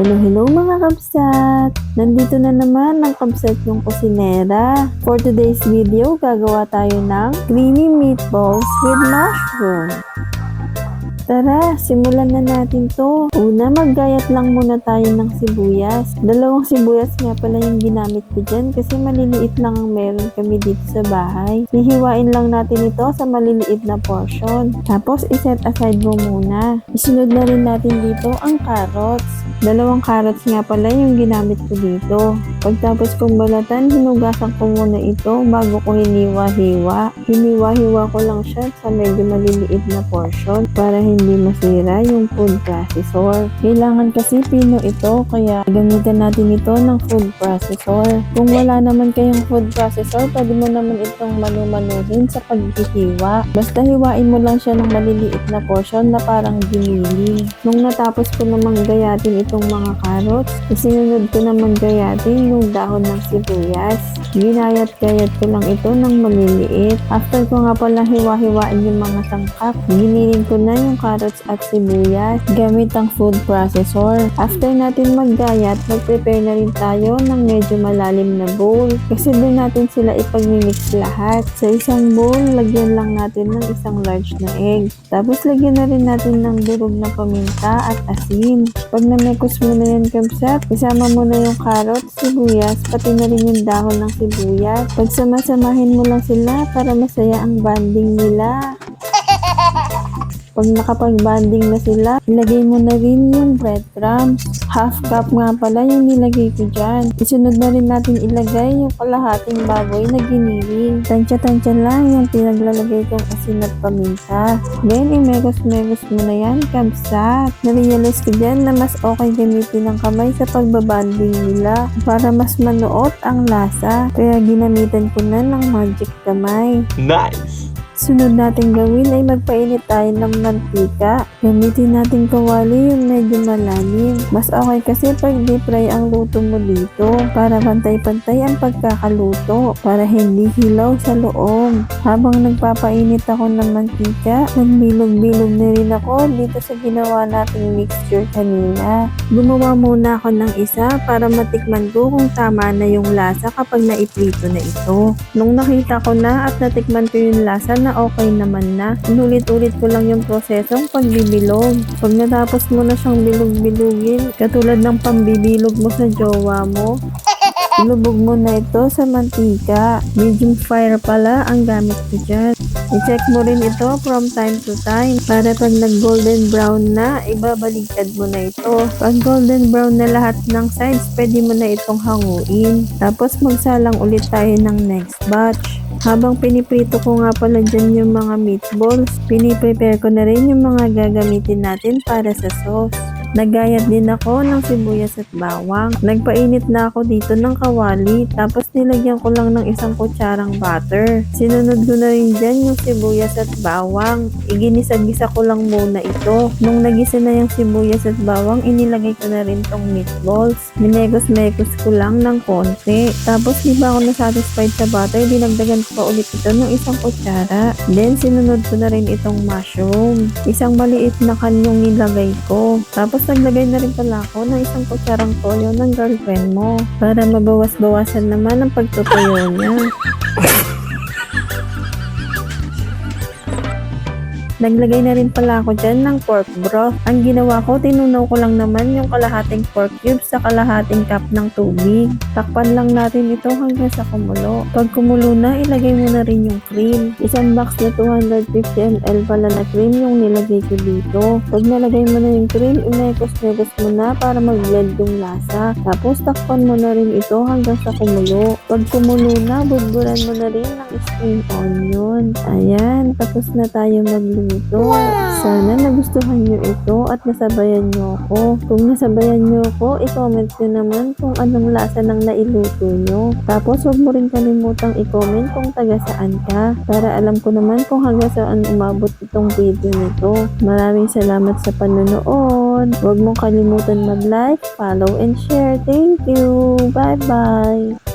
Hello mga kabsat! Nandito na naman ang kabsat yung kusinera. For today's video, gagawa tayo ng creamy meatballs with mushroom. Tara, simulan na natin to. Una, maggayat lang muna tayo ng sibuyas. 2 sibuyas nga pala yung ginamit ko dyan kasi maliliit lang ang meron kami dito sa bahay. Hihiwain lang natin ito sa maliliit na portion. Tapos, iset aside mo muna. Isunod na rin natin dito ang carrots. 2 carrots nga pala yung ginamit ko dito. Pagtapos kong balatan, hinugasan ko muna ito bago ko hiniwa-hiwa. Hiniwa-hiwa ko lang siya sa medyo maliliit na portion para hindi masira yung food processor. Kailangan kasi pino ito, kaya gamitan natin ito ng food processor. Kung wala naman kayong food processor, pwede mo naman itong manu-manuhin sa paghihiwa. Basta hiwain mo lang siya ng maliliit na portion na parang giniling. Nung natapos ko namang gayatin itong mga carrots, isinunod ko naman gayatin yung dahon ng sibuyas. Ginayat-gayat ko lang ito ng maliliit. After ko nga pala hiwa-hiwain yung mga sangkap, giniling ko na yung carrots at sibuyas gamit ang food processor. After natin maggayat, mag-prepare na rin tayo ng medyo malalim na bowl kasi doon natin sila ipag-mix lahat. Sa isang bowl, lagyan lang natin ng isang large na egg. Tapos lagyan na rin natin ng durog na paminta at asin. Pag namekos mo na yan kabsat, isama mo na yung carrots, sibuyas, pati na rin yung dahon ng sibuyas. Pagsama-samahin mo lang sila para masaya ang bonding nila. Pag nakapag-banding na sila, ilagay mo na rin yung breadcrumbs. Half cup nga pala yung nilagay ko dyan. Isunod na rin natin ilagay yung kalahating baboy na giniling. Tansya-tansya lang yung pinaglalagay kong asin at paminta. Then, imegos-megos mo na yan, kabsat. Narealize ko dyan na mas okay gamitin ng kamay sa pagbabanding nila para mas manuot ang lasa. Kaya ginamitan ko na ng magic kamay. Nice! Sunod natin gawin ay magpainit tayo ng mantika. Gamitin natin kawali yung medyo malalim. Mas okay kasi pag deep fry ang luto mo dito para pantay-pantay ang pagkakaluto para hindi hilaw sa loob. Habang nagpapainit ako ng mantika, nagbilog-bilog na rin ako dito sa ginawa nating mixture kanina. Gumawa muna ako ng isa para matikman ko kung tama na yung lasa kapag naiprito na ito. Nung nakita ko na at natikman ko yung lasa na okay naman na, inulit-ulit ko lang yung prosesong pagbibilog. Pag natapos mo na siyang bilog-bilugin, katulad ng pambibilog mo sa jowa mo, ilubog mo na ito sa mantika. Medium fire pala ang gamit ko dyan. I-check mo rin ito from time to time para pag nag-golden brown na, ibabaligtad mo na ito. Pag golden brown na lahat ng sides, pwede mo na itong hanguin. Tapos magsalang ulit tayo ng next batch. Habang piniprito ko nga pala dyan yung mga meatballs, piniprepare ko na rin yung mga gagamitin natin para sa sauce. Naggayat din ako ng sibuyas at bawang. Nagpainit na ako dito ng kawali, tapos nilagyan ko lang ng 1 kutsarang butter. Sinunod ko na rin dyan yung sibuyas at bawang. Iginisa-gisa ko lang muna ito. Nung nagisa na yung sibuyas at bawang, inilagay ko na rin tong meatballs. Minegos-megos ko lang ng konti. Tapos di ba ako nasatisfied sa butter, dinagdagan ko pa ulit ito ng 1 kutsara. Then sinunod ko na rin itong mushroom. Isang maliit na kanyong nilagay ko. Tapos naglagay na rin pala ako ng 1 kutsarang toyo ng girlfriend mo para mabawas-bawasan naman ang pagtutuyo niya. Naglagay na rin pala ako dyan ng pork broth. Ang ginawa ko, tinunaw ko lang naman yung kalahating pork cubes sa kalahating cup ng tubig. Takpan lang natin ito hanggang sa kumulo. Pag kumulo na, ilagay mo na rin yung cream. Isang box na 250 ml pala na cream yung nilagay ko dito. Pag nalagay mo na yung cream, imekos-megos mo na para mag-blend yung lasa. Tapos takpan mo na rin ito hanggang sa kumulo. Pag kumulo na, budburan mo na rin ng spring onion. Ayan, tapos na tayo magluto. Sana nagustuhan nyo ito at nasabayan nyo ako. Kung nasabayan nyo ako, i-comment nyo naman kung anong lasa ng nailuto nyo. Tapos huwag mo rin kalimutang i-comment kung taga saan ka para alam ko naman kung hanggang saan umabot itong video nito. Maraming salamat sa panonood. Huwag mong kalimutan mag-like, follow, and share. Thank you! Bye-bye!